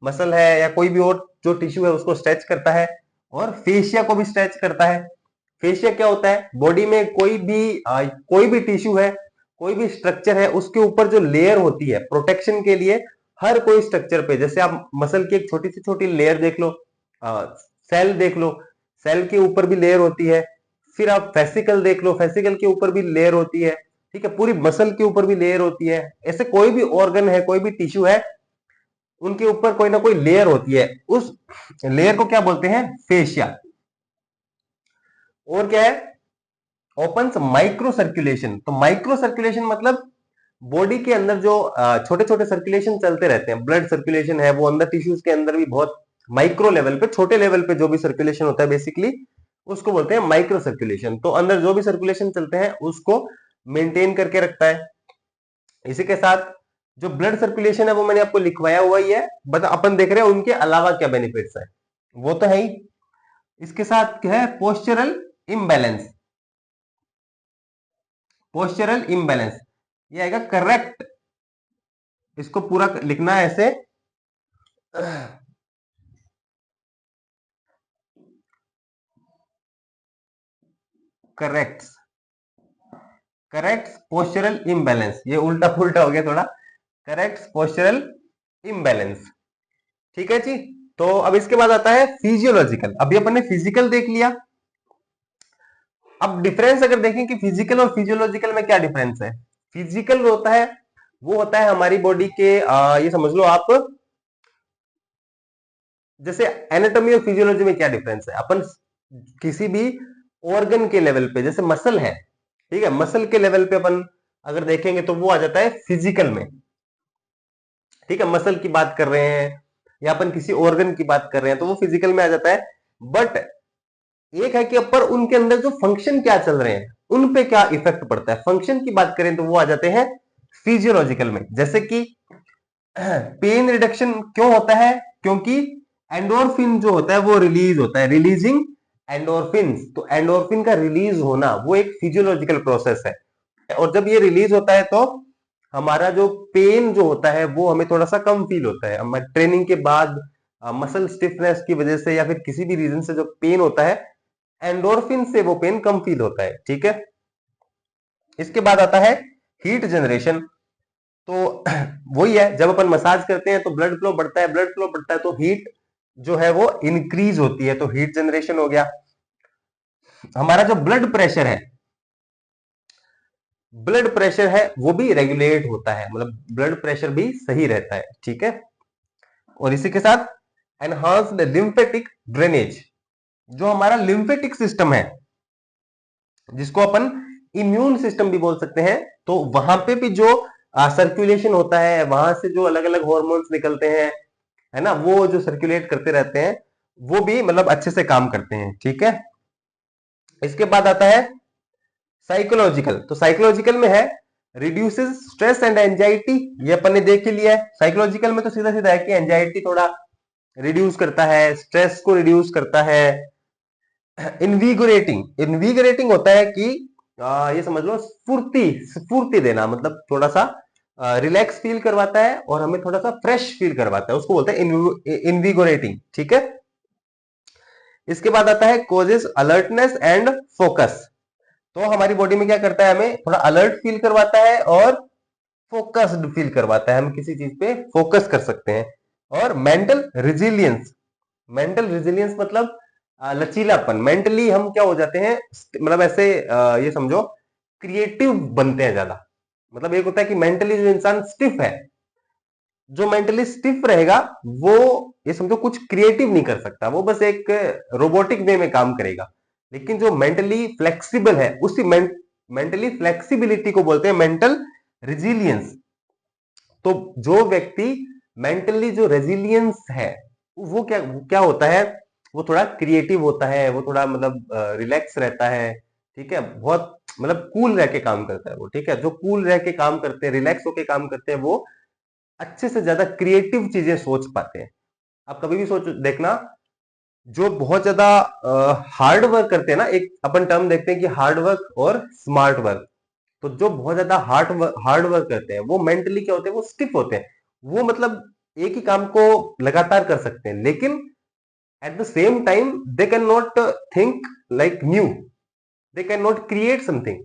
Speaker 1: मसल है या कोई भी और जो टिश्यू है उसको स्ट्रेच करता है। और फेशिया को भी स्ट्रेच करता है। फेशिया क्या होता है, बॉडी में कोई भी टिश्यू है, कोई भी स्ट्रक्चर है, उसके ऊपर जो लेयर होती है प्रोटेक्शन के लिए, हर कोई स्ट्रक्चर पे, जैसे आप मसल की एक छोटी सी छोटी लेयर देख लो, सेल देख लो, सेल के ऊपर भी लेयर होती है। फिर आप फेसिकल देख लो, फेसिकल के ऊपर भी लेयर होती है, ठीक है। पूरी मसल के ऊपर भी लेयर होती है। ऐसे कोई भी ऑर्गन है, कोई भी टिश्यू है, उनके ऊपर कोई ना कोई लेयर होती है। उस लेयर को क्या बोलते हैं? फेशिया। और क्या है? Open micro circulation. तो माइक्रो सर्कुलेशन मतलब बॉडी के अंदर जो छोटे छोटे सर्कुलेशन चलते रहते हैं, ब्लड सर्कुलेशन है वो अंदर टिश्यूज के अंदर भी बहुत माइक्रो लेवल पे, छोटे लेवल पे जो भी सर्कुलेशन होता है बेसिकली उसको बोलते हैं माइक्रो सर्कुलेशन। तो अंदर जो भी सर्कुलेशन चलते हैं उसको मेंटेन करके रखता है। इसी के साथ जो ब्लड सर्कुलेशन है वो मैंने आपको लिखवाया हुआ ही है, बट अपन देख रहे हैं उनके अलावा क्या बेनिफिट्स है, वो तो है ही। इसके साथ क्या है? Postural imbalance. पोस्चरल इम्बैलेंस ये आएगा करेक्ट, इसको पूरा लिखना है ऐसे। करेक्ट, करेक्ट पोस्चरल इम्बैलेंस, ये उल्टा पुल्टा हो गया थोड़ा। करेक्ट पोस्चरल इम्बैलेंस, ठीक है जी। तो अब इसके बाद आता है फिजियोलॉजिकल। अभी अपन ने फिजिकल देख लिया। अब डिफरेंस अगर देखें कि फिजिकल और फिजियोलॉजिकल में क्या डिफरेंस है। फिजिकल होता है वो होता है हमारी बॉडी के ये समझ लो आप, जैसे एनाटॉमी और फिजियोलॉजी में क्या डिफरेंस है। अपन किसी भी ऑर्गन के लेवल पे, जैसे मसल है, ठीक है, मसल के लेवल पे अपन अगर देखेंगे तो वो आ जाता है फिजिकल में, ठीक है। मसल की बात कर रहे हैं या अपन किसी ऑर्गन की बात कर रहे हैं तो वो फिजिकल में आ जाता है। बट एक है कि अपन उनके अंदर जो फंक्शन क्या चल रहे हैं उन पे क्या इफेक्ट पड़ता है, फंक्शन की बात करें तो वो आ जाते हैं फिजियोलॉजिकल में। जैसे कि पेन रिडक्शन क्यों होता है? क्योंकि एंडोर्फिन जो होता है वो रिलीज होता है, रिलीजिंग एंडोर्फिन। तो एंडोर्फिन का रिलीज होना वो एक फिजियोलॉजिकल प्रोसेस है। और जब ये रिलीज होता है तो हमारा जो पेन जो होता है वो हमें थोड़ा सा कम फील होता है। हमारे ट्रेनिंग के बाद मसल स्टिफनेस की वजह से या फिर किसी भी रीजन से जो पेन होता है, एंडोर्फिन से वो पेन कम फील होता है, ठीक है। इसके बाद आता है हीट जनरेशन। तो वही है, जब अपन मसाज करते हैं तो ब्लड फ्लो बढ़ता है, ब्लड फ्लो बढ़ता है तो हीट जो है वो इंक्रीज होती है, तो हीट जनरेशन हो गया। हमारा जो ब्लड प्रेशर है, ब्लड प्रेशर है वो भी रेगुलेट होता है, मतलब ब्लड प्रेशर भी सही रहता है, ठीक है। और इसी के साथ एनहांस्ड लिम्फेटिक ड्रेनेज, जो हमारा लिम्फेटिक सिस्टम है जिसको अपन इम्यून सिस्टम भी बोल सकते हैं, तो वहां पे भी जो सर्कुलेशन होता है, वहां से जो अलग अलग हॉर्मोन्स निकलते हैं, है ना, वो जो सर्कुलेट करते रहते हैं वो भी मतलब अच्छे से काम करते हैं, ठीक है। इसके बाद आता है साइकोलॉजिकल। तो साइकोलॉजिकल में है रिड्यूसेस स्ट्रेस एंड एंजाइटी, ये अपन ने देख ही लिया है। साइकोलॉजिकल में तो सीधा सीधा है कि एंजाइटी थोड़ा रिड्यूस करता है, स्ट्रेस को रिड्यूस करता है। इनविगोरेटिंग, इनविगोरेटिंग होता है कि ये समझ लो स्फूर्ति, स्फूर्ति देना, मतलब थोड़ा सा रिलैक्स फील करवाता है और हमें थोड़ा सा फ्रेश फील करवाता है, उसको बोलते हैं इनविगोरेटिंग, ठीक है। इसके बाद आता है कोजेस अलर्टनेस एंड फोकस। तो हमारी बॉडी में क्या करता है, हमें थोड़ा अलर्ट फील करवाता है और फोकस्ड फील करवाता है, हम किसी चीज पे फोकस कर सकते हैं। और मेंटल रिजिलियंस, मेंटल रिजिलियंस मतलब लचीलापन। मेंटली हम क्या हो जाते हैं, मतलब ऐसे ये समझो क्रिएटिव बनते हैं ज्यादा। मतलब एक होता है कि मेंटली जो इंसान स्टिफ है, जो मेंटली स्टिफ रहेगा वो ये समझो कुछ क्रिएटिव नहीं कर सकता, वो बस एक रोबोटिक वे में काम करेगा। लेकिन जो मेंटली फ्लेक्सिबल है उसी मेंटली फ्लेक्सिबिलिटी को बोलते हैं मेंटल रिजिलियंस। तो जो व्यक्ति मेंटली जो रेजिलियंस है वो क्या क्या होता है, वो थोड़ा क्रिएटिव होता है, वो थोड़ा मतलब रिलैक्स रहता है, ठीक है, बहुत मतलब कूल रह के काम करता है वो, ठीक है। जो कूल रह के काम करते हैं, रिलैक्स होके काम करते हैं, वो अच्छे से ज्यादा क्रिएटिव चीजें सोच पाते हैं। आप कभी भी सोच देखना, जो बहुत ज्यादा हार्ड वर्क करते हैं ना, एक अपन टर्म देखते हैं कि हार्ड वर्क और स्मार्ट वर्क। तो जो बहुत ज्यादा हार्ड वर्क करते हैं वो मेंटली क्या होते हैं, वो स्टिफ होते हैं। वो मतलब एक ही काम को लगातार कर सकते हैं, लेकिन at the same time they can not think like new, they can not create something.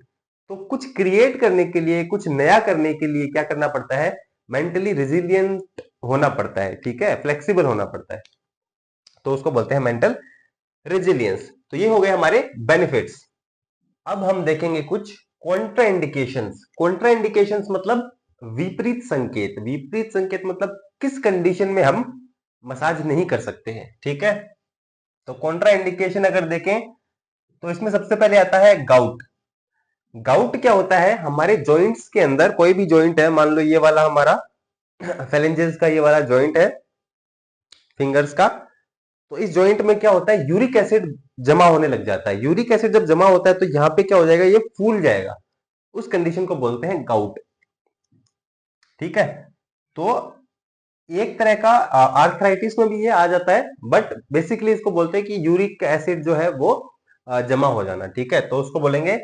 Speaker 1: तो कुछ क्रिएट करने के लिए, कुछ नया करने के लिए क्या करना पड़ता है, मेंटली रिजिलियंट होना पड़ता है, ठीक है, फ्लेक्सिबल होना पड़ता है। तो उसको बोलते हैं मेंटल रेजिलियंस। तो ये हो गए हमारे बेनिफिट्स। अब हम देखेंगे कुछ कॉन्ट्राइंडिकेशंस। कॉन्ट्राइंडिकेशंस मतलब विपरीत संकेत। विपरीत संकेत मतलब किस कंडीशन में हम मसाज नहीं कर सकते हैं, ठीक है। तो कॉन्ट्राइंडिकेशन अगर देखें तो इसमें सबसे पहले आता है गाउट। गाउट क्या होता है, हमारे जॉइंट्स के अंदर कोई भी जॉइंट है, मान लो ये वाला हमारा फेलेंजेस का ये वाला जॉइंट है फिंगर्स का, तो इस जॉइंट में क्या होता है, यूरिक एसिड जमा होने लग जाता है। यूरिक एसिड जब जमा होता है तो यहाँ पे क्या हो जाएगा, ये फूल जाएगा। उस कंडीशन को बोलते हैं गाउट, ठीक है। तो एक तरह का आर्थराइटिस में भी ये आ जाता है, बट बेसिकली इसको बोलते हैं कि यूरिक एसिड जो है वो जमा हो जाना, ठीक है। तो उसको बोलेंगे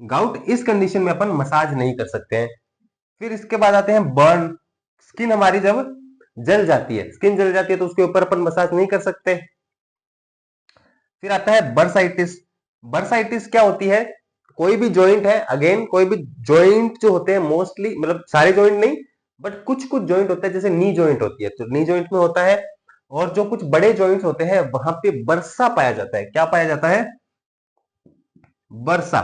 Speaker 1: गाउट। इस कंडीशन में अपन मसाज नहीं कर सकते हैं। फिर इसके बाद आते हैं बर्न। स्किन हमारी जब जल जाती है, स्किन जल जाती है तो उसके ऊपर अपन मसाज नहीं कर सकते। फिर आता है बर्साइटिस। बर्साइटिस क्या होती है, कोई भी जॉइंट है, अगेन कोई भी जॉइंट जो होते हैं मोस्टली, मतलब सारे जॉइंट नहीं बट कुछ कुछ जॉइंट होते हैं, जैसे नी जॉइंट होती है तो नी जॉइंट में होता है, और जो कुछ बड़े जॉइंट्स होते हैं वहां पे बर्सा पाया जाता है। क्या पाया जाता है, बर्सा।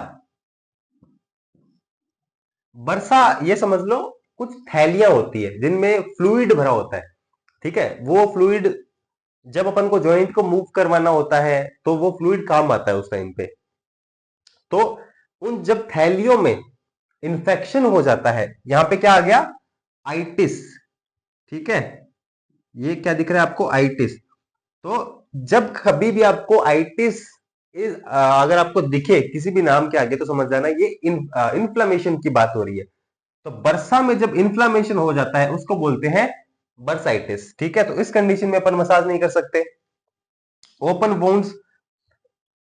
Speaker 1: बर्सा ये समझ लो कुछ थैलियां होती है जिनमें फ्लूइड भरा होता है, ठीक है। वो फ्लूइड जब अपन को जॉइंट को मूव करवाना होता है तो वो फ्लूइड काम आता है उस टाइम पे। तो उन जब थैलियों में इंफेक्शन हो जाता है, यहां पे क्या आ गया, आइटिस, ठीक है। ये क्या दिख रहा है आपको, आइटिस। तो जब कभी भी आपको आइटिस अगर आपको दिखे किसी भी नाम के आगे तो समझ जाना ये इन्फ्लामेशन की बात हो रही है। तो बरसा में जब इन्फ्लामेशन हो जाता है उसको बोलते हैं बर्साइटिस, ठीक है। तो इस कंडीशन में अपन मसाज नहीं कर सकते। ओपन वोन्स,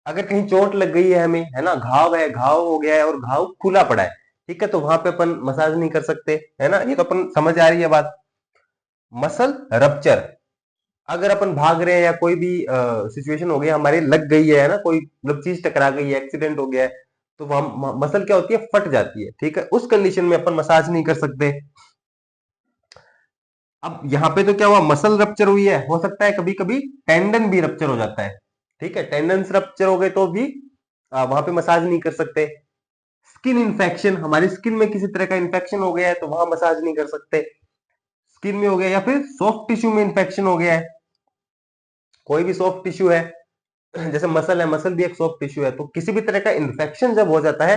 Speaker 1: अगर कहीं चोट लग गई है हमें, है ना, घाव है, घाव हो गया है और घाव खुला पड़ा है, ठीक है, तो वहां पे अपन मसाज नहीं कर सकते, है ना। ये तो अपन समझ आ रही है बात। मसल रप्चर, अगर अपन भाग रहे हैं या कोई भी सिचुएशन हो गई हमारी, लग गई है ना, कोई मतलब चीज टकरा गई है, एक्सीडेंट हो गया है, तो वहां मसल क्या होती है, फट जाती है, ठीक है। उस कंडीशन में अपन मसाज नहीं कर सकते। अब यहाँ पे तो क्या हुआ, मसल रप्चर हुई है, हो सकता है कभी कभी टेंडन भी रप्चर हो जाता है, ठीक है। टेंडन रप्चर हो गए तो भी वहां पे मसाज नहीं कर सकते। स्किन इन्फेक्शन, हमारी स्किन में किसी तरह का इन्फेक्शन हो गया है तो वहां मसाज नहीं कर सकते। स्किन में हो गया, या फिर सॉफ्ट टिश्यू में इन्फेक्शन हो गया है, कोई भी सॉफ्ट टिश्यू है, जैसे मसल है, मसल भी एक सॉफ्ट टिश्यू है, तो किसी भी तरह का इन्फेक्शन जब हो जाता है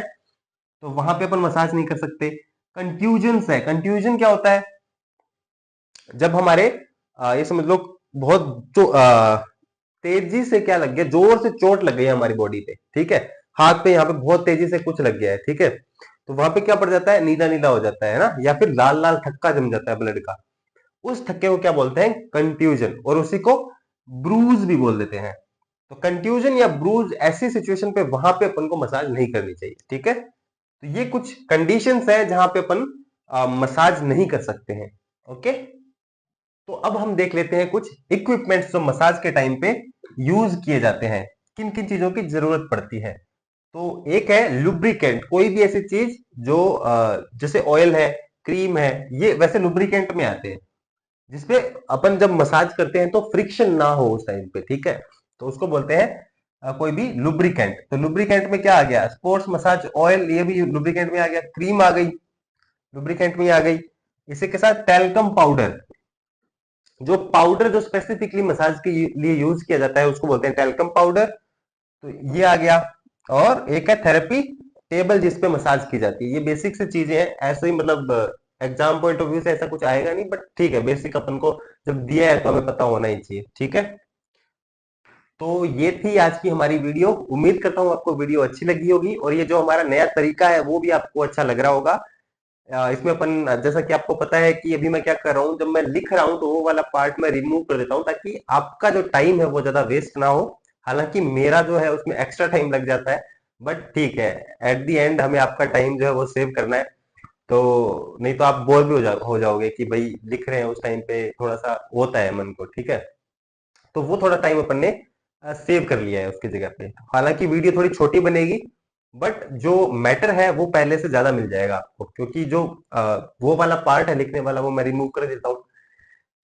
Speaker 1: तो वहां पे अपन मसाज नहीं कर सकते। कंट्यूजन है, कंट्यूजन क्या होता है, जब हमारे ये समझ लो बहुत तेजी से क्या लग गया, जोर से चोट लग गई है हमारी बॉडी पे, ठीक है, हाथ पे यहाँ पे बहुत तेजी से कुछ लग गया है, ठीक है, तो वहां पे क्या पड़ जाता है, नीला नीला हो जाता है ना, या फिर लाल लाल थक्का जम जाता है ब्लड का। उस थक्के को क्या बोलते हैं, कंट्यूजन, और उसी को ब्रूज भी बोल देते हैं। तो कंट्यूजन या ब्रूज ऐसी सिचुएशन पे वहां पे अपन को मसाज नहीं करनी चाहिए, ठीक है। तो ये कुछ कंडीशंस है जहां पे अपन मसाज नहीं कर सकते हैं, ओके। तो अब हम देख लेते हैं कुछ इक्विपमेंट्स जो मसाज के टाइम पे यूज किए जाते हैं, किन किन चीजों की जरूरत पड़ती है। तो एक है लुब्रिकेंट, कोई भी ऐसी चीज जो जैसे ऑयल है, क्रीम है, ये वैसे लुब्रिकेंट में आते हैं, जिसपे अपन जब मसाज करते हैं तो फ्रिक्शन ना हो उस टाइम पे, ठीक है, तो उसको बोलते हैं कोई भी लुब्रिकेंट। तो लुब्रिकेंट में क्या आ गया, स्पोर्ट्स मसाज ऑयल, ये भी लुब्रिकेंट में आ गया, क्रीम आ गई, लुब्रिकेंट में आ गई। इसी के साथ टैल्कम पाउडर, जो पाउडर जो स्पेसिफिकली मसाज के लिए यूज किया जाता है उसको बोलते हैं टैल्कम पाउडर, तो ये आ गया। और एक है थेरेपी टेबल जिसपे मसाज की जाती है। ये बेसिक सी चीजें हैं, ऐसे ही मतलब एग्जाम पॉइंट ऑफ व्यू से ऐसा कुछ आएगा नहीं, बट ठीक है, बेसिक अपन को जब दिया है तो हमें पता होना ही चाहिए, ठीक है। तो ये थी आज की हमारी वीडियो। उम्मीद करता हूँ आपको वीडियो अच्छी लगी होगी, और ये जो हमारा नया तरीका है वो भी आपको अच्छा लग रहा होगा। इसमें अपन, जैसा कि आपको पता है कि अभी मैं क्या कर रहा हूँ, जब मैं लिख रहा हूँ तो वो वाला पार्ट मैं रिमूव कर देता हूँ ताकि आपका जो टाइम है वो ज्यादा वेस्ट ना हो। हालांकि मेरा जो है उसमें एक्स्ट्रा टाइम लग जाता है, बट ठीक है, एट द एंड हमें आपका टाइम जो है वो सेव करना है। तो नहीं तो आप बोर भी हो जाओगे कि भाई लिख रहे हैं, उस टाइम पे थोड़ा सा होता है मन को, ठीक है। तो वो थोड़ा टाइम अपन ने सेव कर लिया है उसकी जगह पे। हालांकि वीडियो थोड़ी छोटी बनेगी, बट जो मैटर है वो पहले से ज्यादा मिल जाएगा आपको, क्योंकि जो वो वाला पार्ट है लिखने वाला वो मैं रिमूव कर देता हूँ।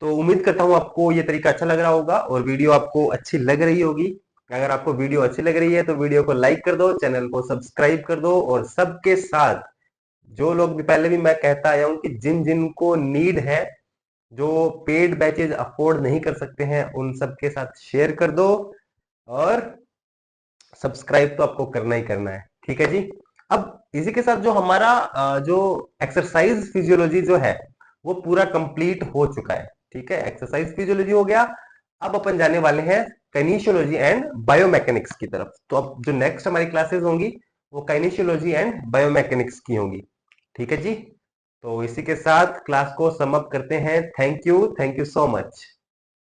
Speaker 1: तो उम्मीद करता हूँ आपको ये तरीका अच्छा लग रहा होगा और वीडियो आपको अच्छी लग रही होगी। अगर आपको वीडियो अच्छी लग रही है तो वीडियो को लाइक कर दो, चैनल को सब्सक्राइब कर दो, और सबके साथ जो लोग भी पहले भी मैं कहता आया हूं कि जिन जिनको नीड है, जो पेड बैचेज अफोर्ड नहीं कर सकते हैं, उन सबके साथ शेयर कर दो, और सब्सक्राइब तो आपको करना ही करना है। ठीक है जी। अब इसी के साथ जो हमारा जो एक्सरसाइज फिजियोलॉजी जो है वो पूरा कंप्लीट हो चुका है। ठीक है, एक्सरसाइज फिजियोलॉजी हो गया। अब अपन जाने वाले हैं काइनेशियोलॉजी एंड बायोमैकेनिक्स की तरफ। तो अब जो नेक्स्ट हमारी क्लासेस होंगी वो काइनेशियोलॉजी एंड बायोमैकेनिक्स की होंगी। ठीक है जी। तो इसी के साथ क्लास को सम अप करते हैं। Thank you so much.